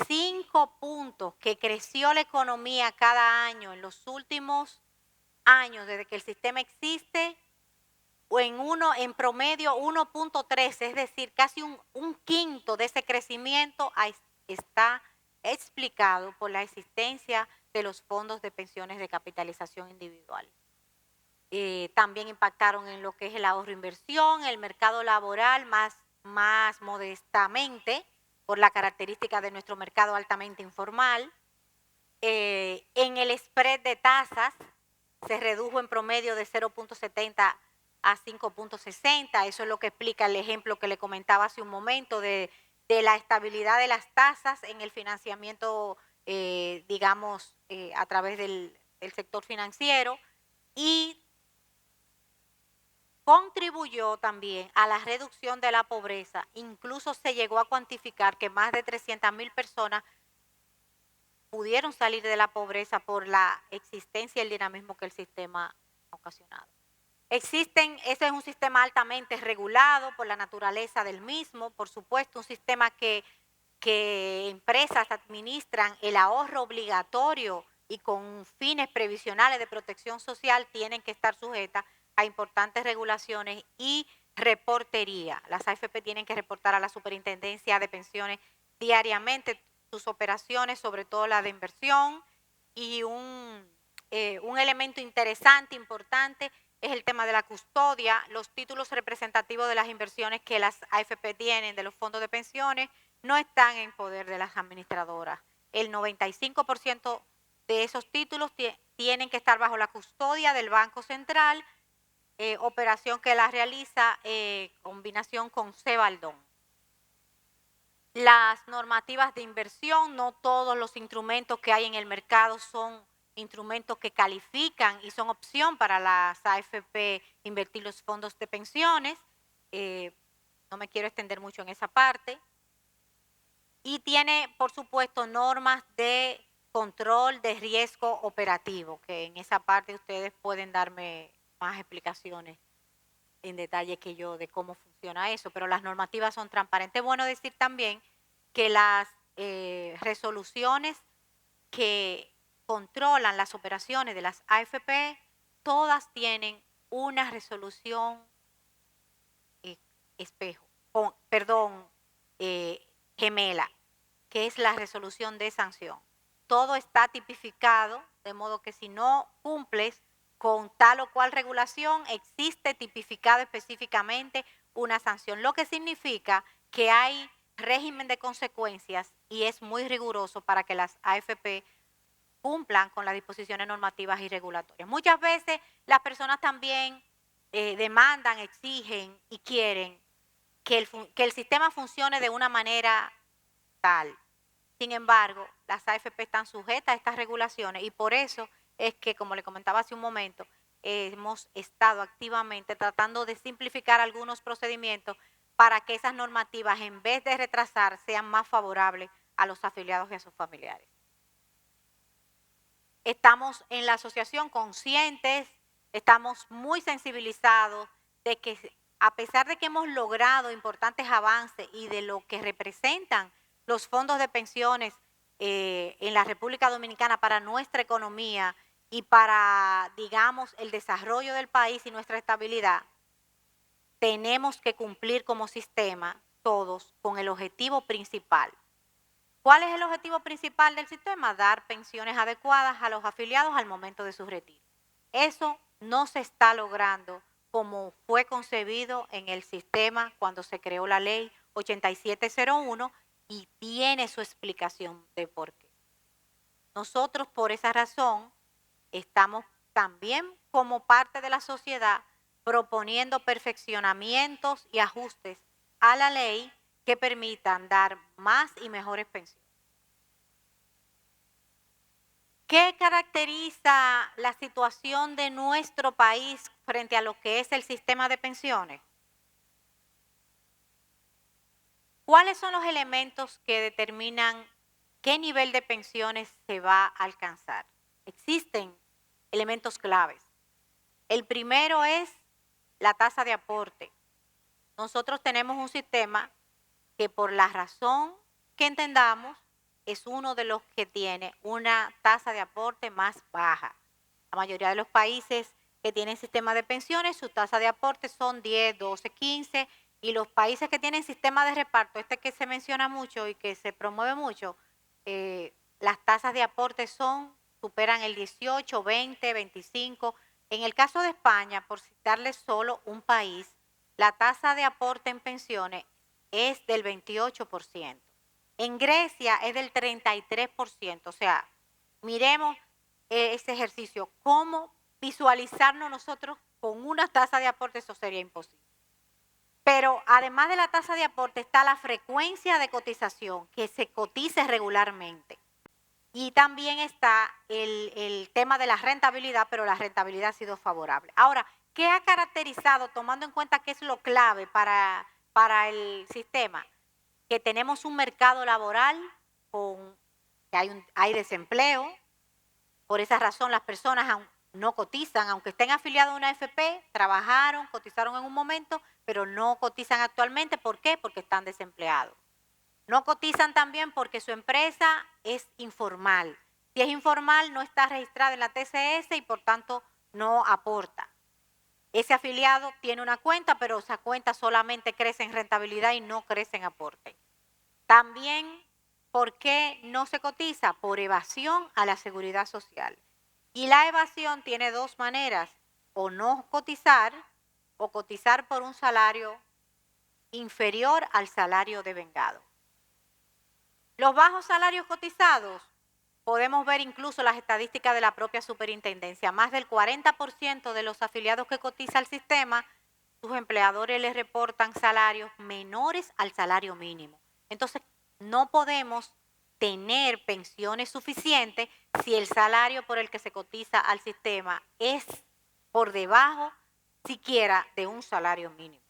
5 puntos que creció la economía cada año en los últimos años desde que el sistema existe, o en promedio 1.13, es decir, casi un quinto de ese crecimiento está explicado por la existencia de los fondos de pensiones de capitalización individual. También impactaron en lo que es el ahorro e inversión, el mercado laboral más modestamente, por la característica de nuestro mercado altamente informal. En el spread de tasas se redujo en promedio de 0.70 a 5.60. Eso es lo que explica el ejemplo que le comentaba hace un momento de la estabilidad de las tasas en el financiamiento, digamos, a través del sector financiero, y contribuyó también a la reducción de la pobreza. Incluso se llegó a cuantificar que más de 300,000 personas pudieron salir de la pobreza por la existencia y el dinamismo que el sistema ha ocasionado. Ese es un sistema altamente regulado por la naturaleza del mismo, por supuesto, un sistema que empresas administran el ahorro obligatorio y con fines previsionales de protección social tienen que estar sujetas a importantes regulaciones y reportería. Las AFP tienen que reportar a la Superintendencia de Pensiones diariamente sus operaciones, sobre todo la de inversión, y un elemento interesante, importante, es el tema de la custodia. Los títulos representativos de las inversiones que las AFP tienen de los fondos de pensiones no están en poder de las administradoras. El 95% de esos títulos tienen que estar bajo la custodia del Banco Central, operación que la realiza combinación con Cebaldón. Las normativas de inversión, no todos los instrumentos que hay en el mercado son instrumentos que califican y son opción para las AFP invertir los fondos de pensiones. No me quiero extender mucho en esa parte. Y tiene, por supuesto, normas de control de riesgo operativo, que en esa parte ustedes pueden darme más explicaciones en detalle que yo de cómo funciona eso, pero las normativas son transparentes. Es bueno decir también que las resoluciones que controlan las operaciones de las AFP, todas tienen una resolución gemela, que es la resolución de sanción. Todo está tipificado, de modo que si no cumples con tal o cual regulación, existe tipificado específicamente una sanción, lo que significa que hay régimen de consecuencias y es muy riguroso para que las AFP cumplan con las disposiciones normativas y regulatorias. Muchas veces las personas también demandan, exigen y quieren que el sistema funcione de una manera tal. Sin embargo, las AFP están sujetas a estas regulaciones y por eso es que, como le comentaba hace un momento, hemos estado activamente tratando de simplificar algunos procedimientos para que esas normativas, en vez de retrasar, sean más favorables a los afiliados y a sus familiares. Estamos en la asociación conscientes, estamos muy sensibilizados de que a pesar de que hemos logrado importantes avances y de lo que representan los fondos de pensiones en la República Dominicana para nuestra economía y para, digamos, el desarrollo del país y nuestra estabilidad, tenemos que cumplir como sistema, todos, con el objetivo principal. ¿Cuál es el objetivo principal del sistema? Dar pensiones adecuadas a los afiliados al momento de su retiro. Eso no se está logrando como fue concebido en el sistema cuando se creó la ley 8701 y tiene su explicación de por qué. Nosotros por esa razón estamos también como parte de la sociedad proponiendo perfeccionamientos y ajustes a la ley que permitan dar más y mejores pensiones. ¿Qué caracteriza la situación de nuestro país frente a lo que es el sistema de pensiones? ¿Cuáles son los elementos que determinan qué nivel de pensiones se va a alcanzar? Existen elementos claves. El primero es la tasa de aporte. Nosotros tenemos un sistema que por la razón que entendamos es uno de los que tiene una tasa de aporte más baja. La mayoría de los países que tienen sistema de pensiones, su tasa de aporte son 10, 12, 15, y los países que tienen sistema de reparto, este que se menciona mucho y que se promueve mucho, las tasas de aporte superan el 18, 20, 25. En el caso de España, por citarles solo un país, la tasa de aporte en pensiones es del 28%. En Grecia es del 33%. O sea, miremos ese ejercicio. ¿Cómo visualizarnos nosotros con una tasa de aporte? Eso sería imposible. Pero además de la tasa de aporte está la frecuencia de cotización, que se cotice regularmente. Y también está el tema de la rentabilidad, pero la rentabilidad ha sido favorable. Ahora, ¿qué ha caracterizado, tomando en cuenta que es lo clave para el sistema? Que tenemos un mercado laboral que hay desempleo. Por esa razón las personas no cotizan, aunque estén afiliados a una AFP, trabajaron, cotizaron en un momento, pero no cotizan actualmente. ¿Por qué? Porque están desempleados. No cotizan también porque su empresa es informal. Si es informal, no está registrada en la TCS y por tanto no aporta. Ese afiliado tiene una cuenta, pero esa cuenta solamente crece en rentabilidad y no crece en aporte. También, ¿por qué no se cotiza? Por evasión a la seguridad social. Y la evasión tiene dos maneras: o no cotizar o cotizar por un salario inferior al salario devengado. Los bajos salarios cotizados, podemos ver incluso las estadísticas de la propia superintendencia. Más del 40% de los afiliados que cotiza al sistema, sus empleadores les reportan salarios menores al salario mínimo. Entonces, no podemos tener pensiones suficientes si el salario por el que se cotiza al sistema es por debajo siquiera de un salario mínimo.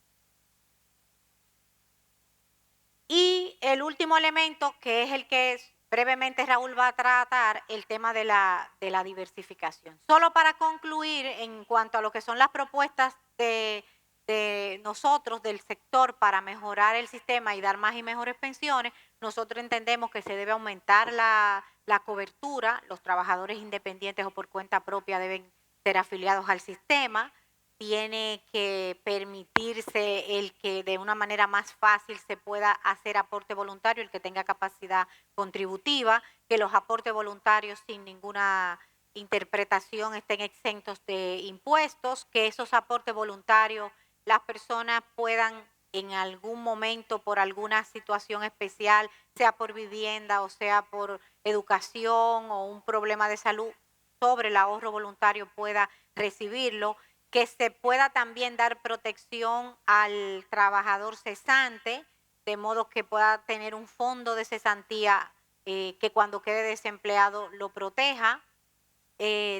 Y el último elemento, que es el que brevemente Raúl va a tratar, el tema de la diversificación. Solo para concluir en cuanto a lo que son las propuestas de nosotros, del sector, para mejorar el sistema y dar más y mejores pensiones, nosotros entendemos que se debe aumentar la cobertura. Los trabajadores independientes o por cuenta propia deben ser afiliados al sistema. Tiene que permitirse el que de una manera más fácil se pueda hacer aporte voluntario, el que tenga capacidad contributiva, que los aportes voluntarios sin ninguna interpretación estén exentos de impuestos, que esos aportes voluntarios las personas puedan en algún momento por alguna situación especial, sea por vivienda o sea por educación o un problema de salud, sobre el ahorro voluntario pueda recibirlo. Que se pueda también dar protección al trabajador cesante, de modo que pueda tener un fondo de cesantía que cuando quede desempleado lo proteja.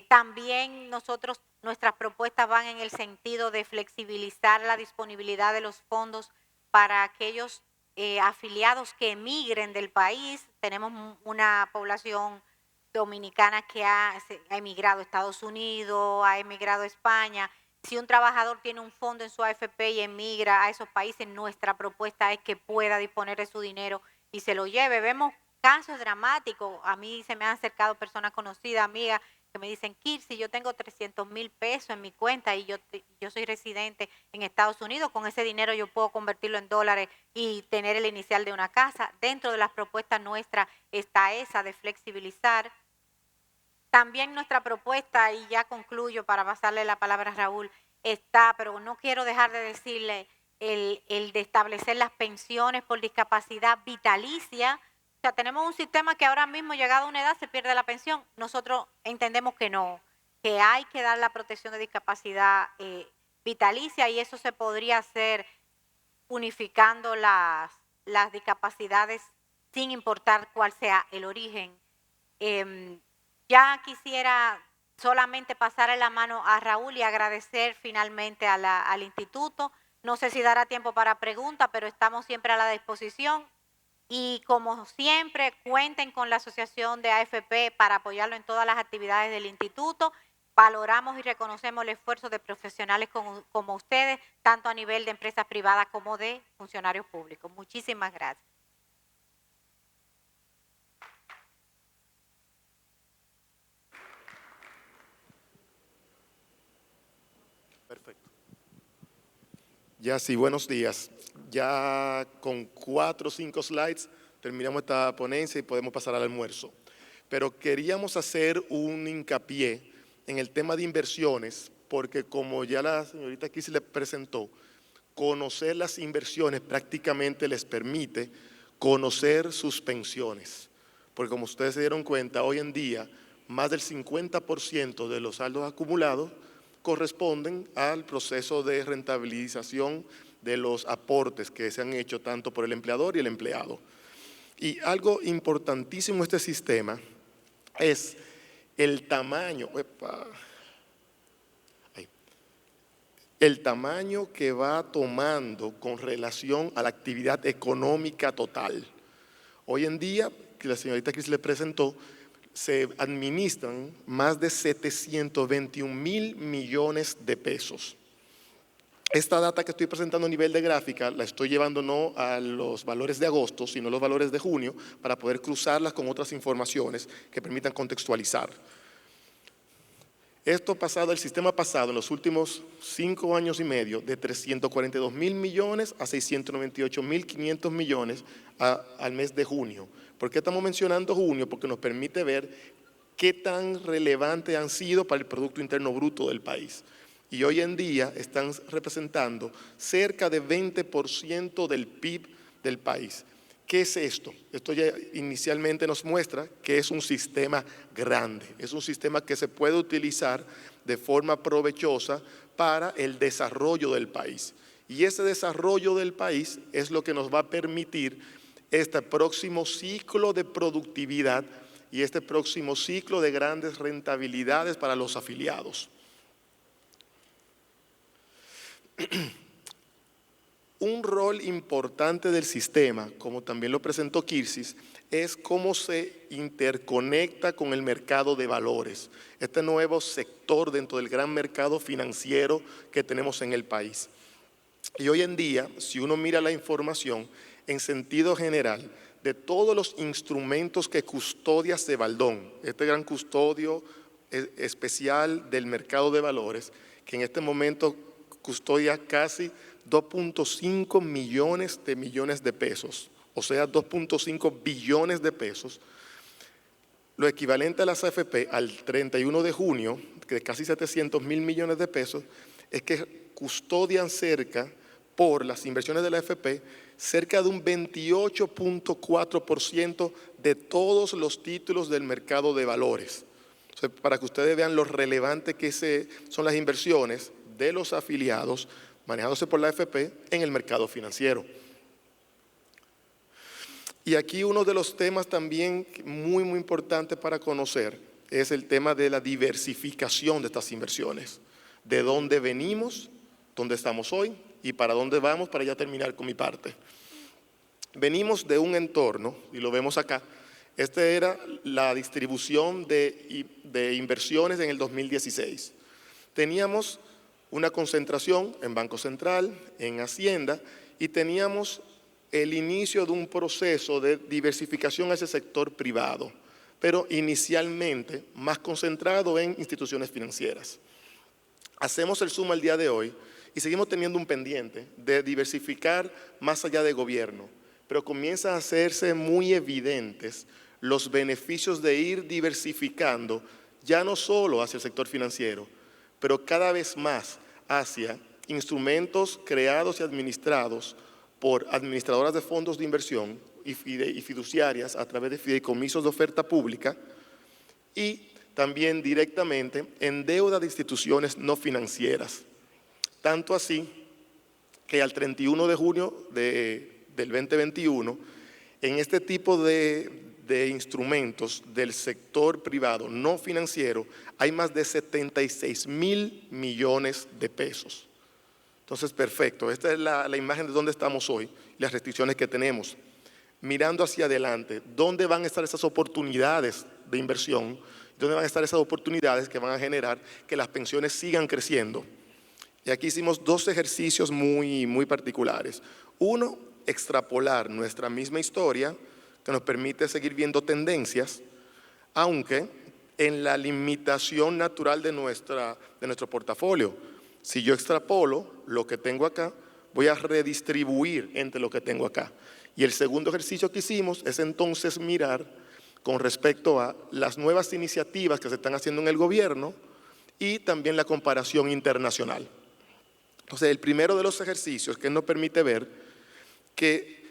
También nuestras propuestas van en el sentido de flexibilizar la disponibilidad de los fondos para aquellos afiliados que emigren del país. Tenemos una población dominicana que ha emigrado a Estados Unidos, ha emigrado a España. Si un trabajador tiene un fondo en su AFP y emigra a esos países, nuestra propuesta es que pueda disponer de su dinero y se lo lleve. Vemos casos dramáticos. A mí se me han acercado personas conocidas, amigas, que me dicen, Kirsi, yo tengo 300,000 pesos en mi cuenta y yo soy residente en Estados Unidos, con ese dinero yo puedo convertirlo en dólares y tener el inicial de una casa. Dentro de las propuestas nuestras está esa de flexibilizar. También nuestra propuesta, y ya concluyo para pasarle la palabra a Raúl, está, pero no quiero dejar de decirle, el de establecer las pensiones por discapacidad vitalicia. O sea, tenemos un sistema que ahora mismo, llegado a una edad, se pierde la pensión. Nosotros entendemos que no, que hay que dar la protección de discapacidad vitalicia, y eso se podría hacer unificando las discapacidades sin importar cuál sea el origen. Ya quisiera solamente pasarle la mano a Raúl y agradecer finalmente al instituto. No sé si dará tiempo para preguntas, pero estamos siempre a la disposición. Y como siempre, cuenten con la Asociación de AFP para apoyarlo en todas las actividades del instituto. Valoramos y reconocemos el esfuerzo de profesionales como ustedes, tanto a nivel de empresas privadas como de funcionarios públicos. Muchísimas gracias. Perfecto. Ya sí, buenos días. Ya con 4 o 5 slides terminamos esta ponencia y podemos pasar al almuerzo. Pero queríamos hacer un hincapié en el tema de inversiones, porque como ya la señorita aquí se le presentó, conocer las inversiones prácticamente les permite conocer sus pensiones. Porque como ustedes se dieron cuenta, hoy en día más del 50% de los saldos acumulados corresponden al proceso de rentabilización de los aportes que se han hecho tanto por el empleador y el empleado. Y algo importantísimo de este sistema es el tamaño, el tamaño que va tomando con relación a la actividad económica total. Hoy en día, que la señorita Cris le presentó, se administran más de 721,000 millones de pesos. Esta data que estoy presentando a nivel de gráfica la estoy llevando no a los valores de agosto, sino a los valores de junio, para poder cruzarlas con otras informaciones que permitan contextualizar. Esto pasado, el sistema pasado en los últimos 5 años y medio, de 342,000 millones a 698,500 millones al mes de junio. ¿Por qué estamos mencionando junio? Porque nos permite ver qué tan relevantes han sido para el Producto Interno Bruto del país. Y hoy en día están representando cerca de 20% del PIB del país. ¿Qué es esto? Esto ya inicialmente nos muestra que es un sistema grande, es un sistema que se puede utilizar de forma provechosa para el desarrollo del país. Y ese desarrollo del país es lo que nos va a permitir este próximo ciclo de productividad y este próximo ciclo de grandes rentabilidades para los afiliados. Un rol importante del sistema, como también lo presentó Kirsis, es cómo se interconecta con el mercado de valores, este nuevo sector dentro del gran mercado financiero que tenemos en el país. Y hoy en día, si uno mira la información en sentido general de todos los instrumentos que custodia Sebaldón, este gran custodio especial del mercado de valores, que en este momento custodia casi 2.5 millones de pesos, o sea, 2.5 billones de pesos, lo equivalente a las AFP al 31 de junio, de casi 700,000 millones de pesos, es que custodian cerca, por las inversiones de la AFP, cerca de un 28.4% de todos los títulos del mercado de valores. O sea, para que ustedes vean lo relevante que son las inversiones de los afiliados manejándose por la AFP en el mercado financiero. Y aquí uno de los temas también muy importante para conocer es el tema de la diversificación de estas inversiones. De dónde venimos, dónde estamos hoy y para dónde vamos, para ya terminar con mi parte. Venimos de un entorno, y lo vemos acá, esta era la distribución de inversiones en el 2016. Teníamos una concentración en Banco Central, en Hacienda, y teníamos el inicio de un proceso de diversificación a ese sector privado. pero inicialmente más concentrado en instituciones financieras. Hacemos el zoom al día de hoy y seguimos teniendo un pendiente de diversificar más allá de gobierno, pero comienzan a hacerse muy evidentes los beneficios de ir diversificando, ya no solo hacia el sector financiero, pero cada vez más hacia instrumentos creados y administrados por administradoras de fondos de inversión y fiduciarias a través de fideicomisos de oferta pública y también directamente en deuda de instituciones no financieras. Tanto así que al 31 de junio del 2021, en este tipo de instrumentos del sector privado no financiero, hay más de 76,000 millones de pesos. Entonces, perfecto, esta es la imagen de dónde estamos hoy, las restricciones que tenemos. Mirando hacia adelante, ¿dónde van a estar esas oportunidades de inversión? ¿Dónde van a estar esas oportunidades que van a generar que las pensiones sigan creciendo? Y aquí hicimos dos ejercicios muy particulares. Uno, extrapolar nuestra misma historia, que nos permite seguir viendo tendencias, aunque en la limitación natural de nuestro portafolio. Si yo extrapolo lo que tengo acá, voy a redistribuir entre lo que tengo acá. Y el segundo ejercicio que hicimos es entonces mirar con respecto a las nuevas iniciativas que se están haciendo en el gobierno y también la comparación internacional. Entonces, el primero de los ejercicios que nos permite ver que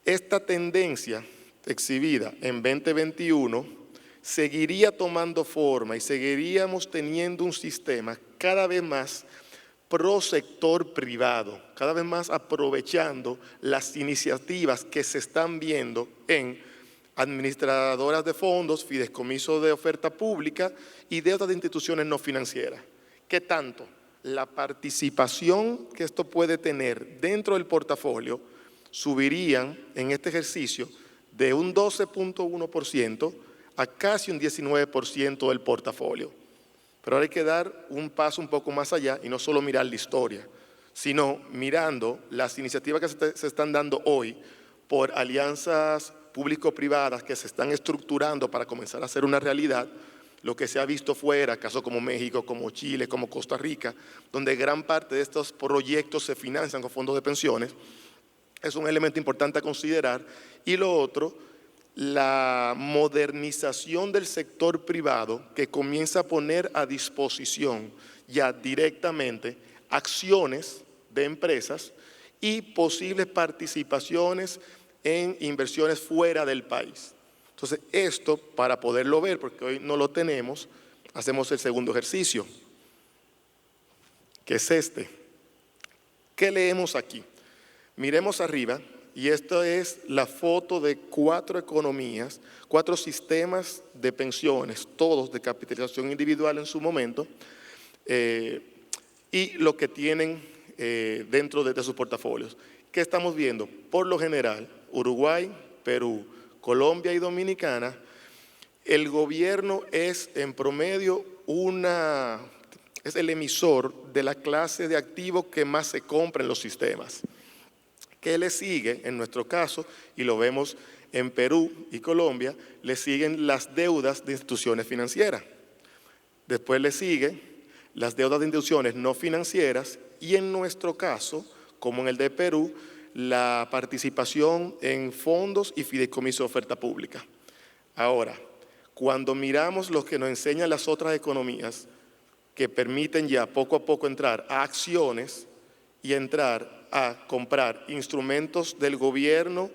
esta tendencia exhibida en 2021 seguiría tomando forma y seguiríamos teniendo un sistema cada vez más pro sector privado, cada vez más aprovechando las iniciativas que se están viendo en administradoras de fondos, fideicomisos de oferta pública y de otras instituciones no financieras. ¿Qué tanto? La participación que esto puede tener dentro del portafolio subirían en este ejercicio de un 12.1% a casi un 19% del portafolio. Pero ahora hay que dar un paso un poco más allá y no solo mirar la historia, sino mirando las iniciativas que se están dando hoy por alianzas público-privadas que se están estructurando para comenzar a hacer una realidad, lo que se ha visto fuera, casos como México, como Chile, como Costa Rica, donde gran parte de estos proyectos se financian con fondos de pensiones, es un elemento importante a considerar. Y lo otro, la modernización del sector privado que comienza a poner a disposición ya directamente acciones de empresas y posibles participaciones en inversiones fuera del país. Entonces, esto, para poderlo ver, porque hoy no lo tenemos, hacemos el segundo ejercicio, que es este. ¿Qué leemos aquí? Miremos arriba, y esto es la foto de 4 economías, 4 sistemas de pensiones, todos de capitalización individual en su momento, y lo que tienen dentro de sus portafolios. ¿Qué estamos viendo? Por lo general, Uruguay, Perú, Colombia y Dominicana, el gobierno es en promedio es el emisor de la clase de activos que más se compra en los sistemas. ¿Qué le sigue? En nuestro caso, y lo vemos en Perú y Colombia, le siguen las deudas de instituciones financieras. Después le sigue las deudas de instituciones no financieras y en nuestro caso, como en el de Perú, la participación en fondos y fideicomisos de oferta pública. Ahora, cuando miramos lo que nos enseñan las otras economías que permiten ya poco a poco entrar a acciones y entrar a comprar instrumentos del gobierno,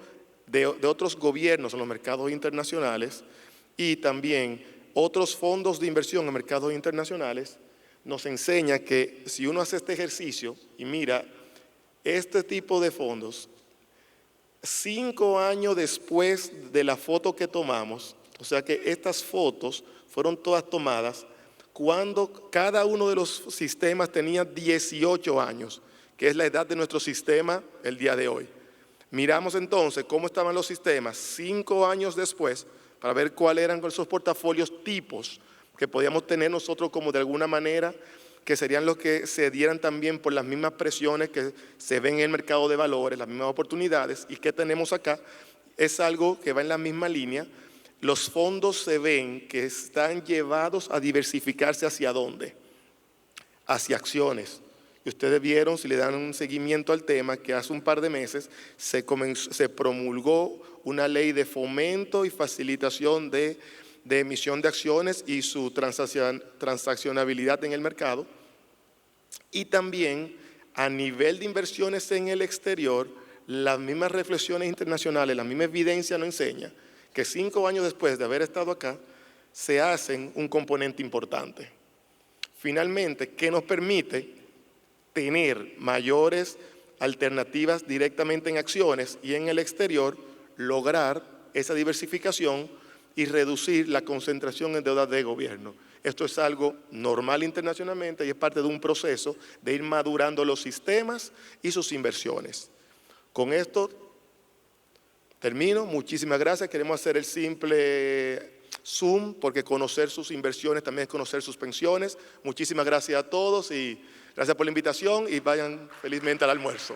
de otros gobiernos en los mercados internacionales y también otros fondos de inversión en mercados internacionales, nos enseña que si uno hace este ejercicio y mira este tipo de fondos, 5 años después de la foto que tomamos, o sea que estas fotos fueron todas tomadas cuando cada uno de los sistemas tenía 18 años, que es la edad de nuestro sistema el día de hoy. Miramos entonces cómo estaban los sistemas 5 años después para ver cuáles eran esos portafolios tipos que podíamos tener nosotros como de alguna manera que serían los que se dieran también por las mismas presiones que se ven en el mercado de valores, las mismas oportunidades. Y que tenemos acá es algo que va en la misma línea. los fondos se ven que están llevados a diversificarse ¿hacia dónde? Hacia acciones. Y ustedes vieron, si le dan un seguimiento al tema, que hace un par de meses se promulgó una ley de fomento y facilitación de emisión de acciones y su transaccionabilidad en el mercado. Y también a nivel de inversiones en el exterior, las mismas reflexiones internacionales, la misma evidencia nos enseña que 5 años después de haber estado acá, se hacen un componente importante. Finalmente, ¿qué nos permite tener mayores alternativas directamente en acciones y en el exterior, lograr esa diversificación y reducir la concentración en deuda de gobierno? Esto es algo normal internacionalmente y es parte de un proceso de ir madurando los sistemas y sus inversiones. Con esto termino. Muchísimas gracias. Queremos hacer el simple Zoom porque conocer sus inversiones también es conocer sus pensiones. Muchísimas gracias a todos y gracias por la invitación y vayan felizmente al almuerzo.